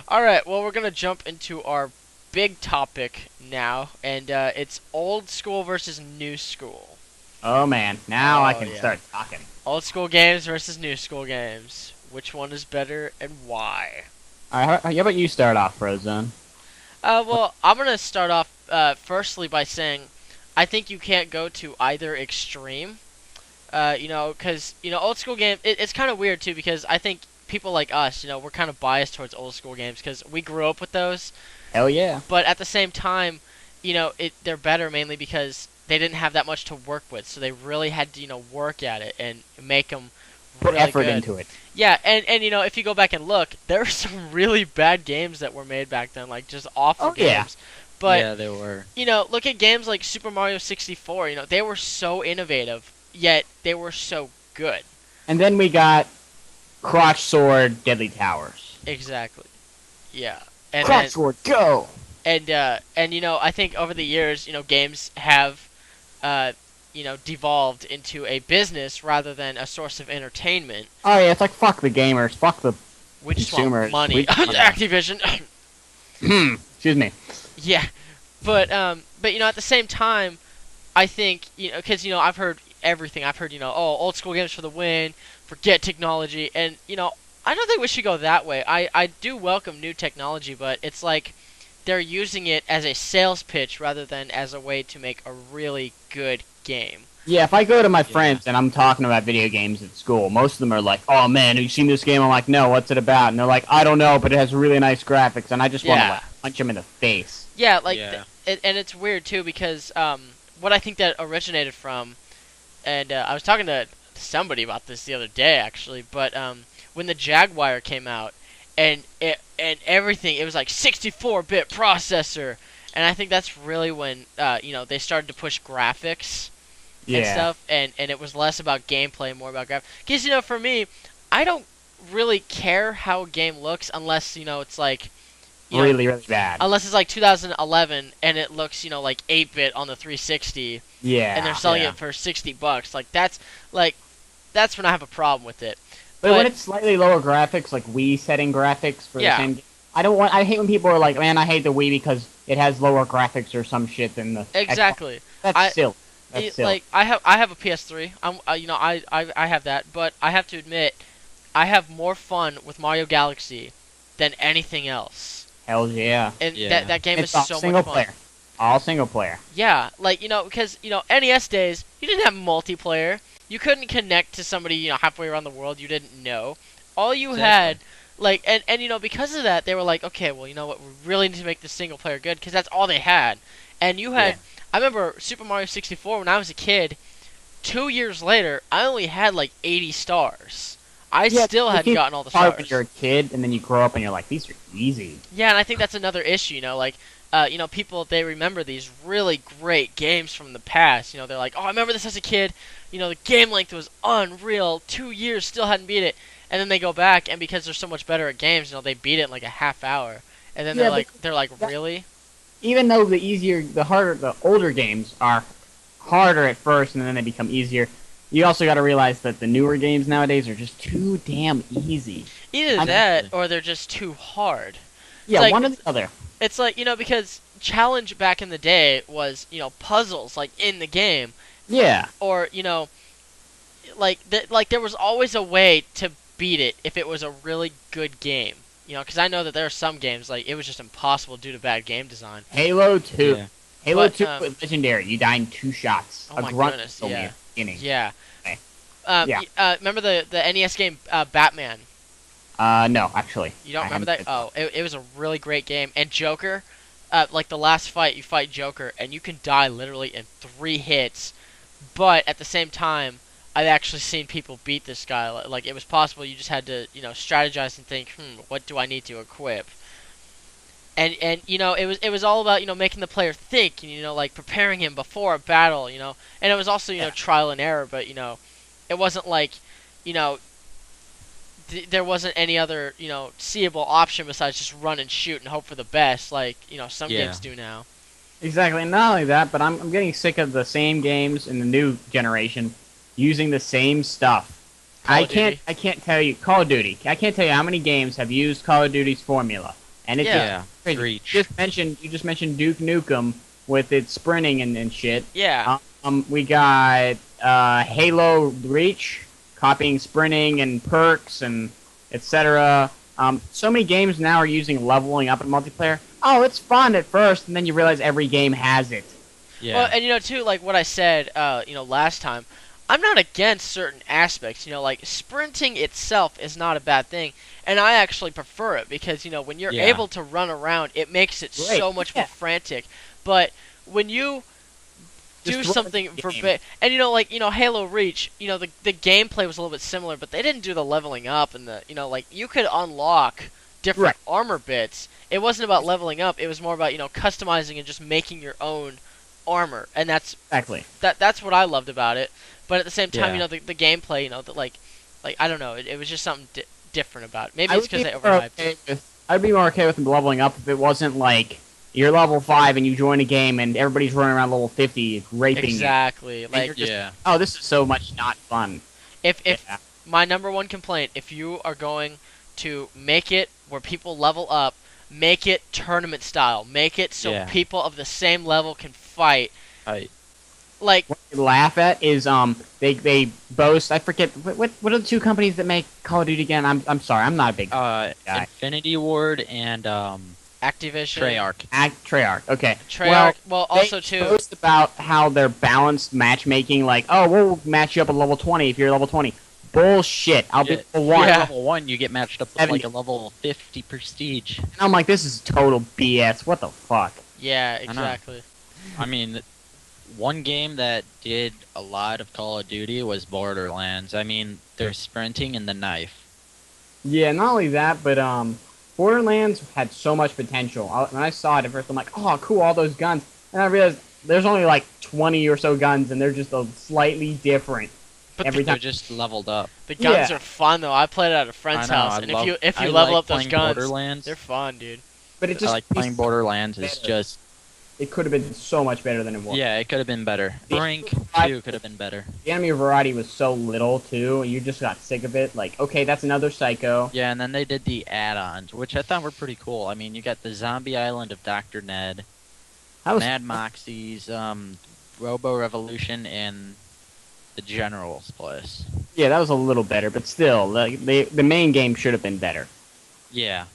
Alright, well, we're gonna jump into our big topic now, and it's old school versus new school. Oh man, now I Oh, can yeah. start talking. Old school games versus new school games. Which one is better and why? Alright, how about you start off, Frozone? Well, I'm gonna start off firstly by saying I think you can't go to either extreme. Because old school game. It's kind of weird too because I think people like us, we're kind of biased towards old school games because we grew up with those. Hell yeah. But at the same time, they're better mainly because they didn't have that much to work with, so they really had to work at it and make them Put really effort good. into it. Yeah, and if you go back and look, there are some really bad games that were made back then, like just awful Oh yeah. games. But Yeah, they were. look at games like Super Mario 64. They were so innovative, yet they were so good. And then we got Crotch Sword, Deadly Towers. Exactly. Yeah. And Crotch then, Sword, go! and I think over the years, games have devolved into a business rather than a source of entertainment. Oh yeah, it's like fuck the gamers, fuck the We just want consumers. money. Yeah. Activision. Excuse me. Yeah, but at the same time, I think because I've heard everything. I've heard oh, old school games for the win, forget technology, and I don't think we should go that way. I do welcome new technology, but it's like they're using it as a sales pitch rather than as a way to make a really good game. Yeah, if I go to my friends and I'm talking about video games at school, most of them are like, "Oh man, have you seen this game?" I'm like, "No, what's it about?" And they're like, "I don't know, but it has really nice graphics," and I just want to Yeah. like punch them in the face. Yeah, like, Yeah. And it's weird too because what I think that originated from, and I was talking to somebody about this the other day actually, but when the Jaguar came out, and everything, it was like 64-bit processor, and I think that's really when they started to push graphics and Yeah. stuff, and it was less about gameplay, more about graphics. Because for me, I don't really care how a game looks unless it's like. Really, really bad. Unless it's like 2011 and it looks, like 8-bit on the 360, Yeah. and they're selling yeah. it for $60. That's when I have a problem with it. But when it's slightly lower graphics, like Wii setting graphics for Yeah. the same game, I hate when people are like, man, I hate the Wii because it has lower graphics or some shit than the Xbox. Exactly. That's silly. That's silly. Like I have a PS3. I have that, but I have to admit, I have more fun with Mario Galaxy than anything else. Hell yeah. And Yeah. that game It's is all so single much fun. player. All single player. Yeah, like because NES days, you didn't have multiplayer. You couldn't connect to somebody halfway around the world you didn't know. All you had, like, and because of that, they were like, okay, well, you know what, we really need to make this single player good because that's all they had. And you had, Yeah. I remember Super Mario 64 when I was a kid. 2 years later, I only had like 80 stars. I still you hadn't keep gotten all the hard stars. when you're a kid, and then you grow up and you're like, these are easy. Yeah, and I think that's another issue, like, people, they remember these really great games from the past. They're like, oh, I remember this as a kid. The game length was unreal. 2 years, still hadn't beat it. And then they go back, and because they're so much better at games, they beat it in like a half hour. And then Yeah, they're like, that- really? Even though the older games are harder at first, and then they become easier, you also got to realize that the newer games nowadays are just too damn easy. Either that, or they're just too hard. Yeah, like- one or the other. It's like, because challenge back in the day was, puzzles, like, in the game. Yeah. Or, like there was always a way to beat it if it was a really good game. Because I know that there are some games, like, it was just impossible due to bad game design. Halo 2. Yeah. Halo But, 2 was legendary. You died in 2 shots. Oh a my grunt goodness, killed me yeah. at the beginning. Yeah. Okay. Yeah. Remember the NES game Batman? No, actually. You don't I remember that? haven't Oh, it was a really great game. And Joker, like the last fight, you fight Joker, and you can die literally in 3 hits. But at the same time, I've actually seen people beat this guy. Like, it was possible. You just had to, strategize and think, what do I need to equip? And it was all about making the player think, and like preparing him before a battle, and it was also trial and error. But it wasn't like there wasn't any other seeable option besides just run and shoot and hope for the best, like some Yeah. games do now. Exactly, and not only that, but I'm getting sick of the same games in the new generation using the same stuff. Call of Duty. I can't tell you Call of Duty. I can't tell you how many games have used Call of Duty's formula. and it Yeah. just Reach. you just mentioned Duke Nukem with its sprinting and shit. Yeah. We got Halo Reach, copying sprinting and perks and etc. So many games now are using leveling up in multiplayer. Oh, it's fun at first, and then you realize every game has it. Yeah. Well, and you know too, like what I said, last time, I'm not against certain aspects. You know, like sprinting itself is not a bad thing, and I actually prefer it because when you're Yeah. able to run around, it makes it Great, so much yeah. more frantic. But when you do Just throw something the for game. and Halo Reach, the gameplay was a little bit similar, but they didn't do the leveling up and the you could unlock different armor bits. It wasn't about leveling up; it was more about customizing and just making your own armor, and Exactly. that's what I loved about it. But at the same time, Yeah. the gameplay, I don't know, it was just something different about it. Maybe I it's would because be they more overhyped okay it. with. I'd be more okay with them leveling up if it wasn't like you're level 5 and you join a game and everybody's running around level 50 raping Exactly. you. And Like you're just, Yeah. oh, this is so much not fun. if Yeah. my number one complaint, if you are going to make it where people level up, make it tournament style. Make it so Yeah. people of the same level can fight. I, Like What I laugh at is they boast. I forget what are the two companies that make Call of Duty again. I'm sorry, I'm not a big guy. Infinity Ward and Activision, Treyarch. Treyarch. Okay. Treyarch. Well, They also too. boast about how they're balanced matchmaking. Like, oh, we'll match you up at level 20 if you're level 20. Bullshit. I'll be level 1. Yeah. Level 1, you get matched up with 70. like a level 50 prestige. And I'm like, this is total BS. What the fuck? Yeah, know. exactly. I mean, one game that did a lot of Call of Duty was Borderlands. I mean, they're sprinting and the knife. Yeah, not only that, but Borderlands had so much potential. When I saw it at first, I'm like, oh, cool, all those guns. And I realized there's only like 20 or so guns, and they're just slightly different. But Every They're time. just leveled up. the guns Yeah. are fun though. I played it at a friend's I know, house, I and love- if I you level like up those playing guns, Borderlands. they're fun, dude. But it I just like playing Borderlands. Is better. just It could have been so much better than it was. yeah, it could have been better. The- Brink 2 could have been better. The enemy variety was so little too, and you just got sick of it. Like, okay, that's another Psycho. Yeah, and then they did the add-ons, which I thought were pretty cool. I mean, you got the Zombie Island of Dr. Ned, That was Mad Moxie's, Robo Revolution, and the General's place. yeah, that was a little better, but still, the main game should have been better. Yeah,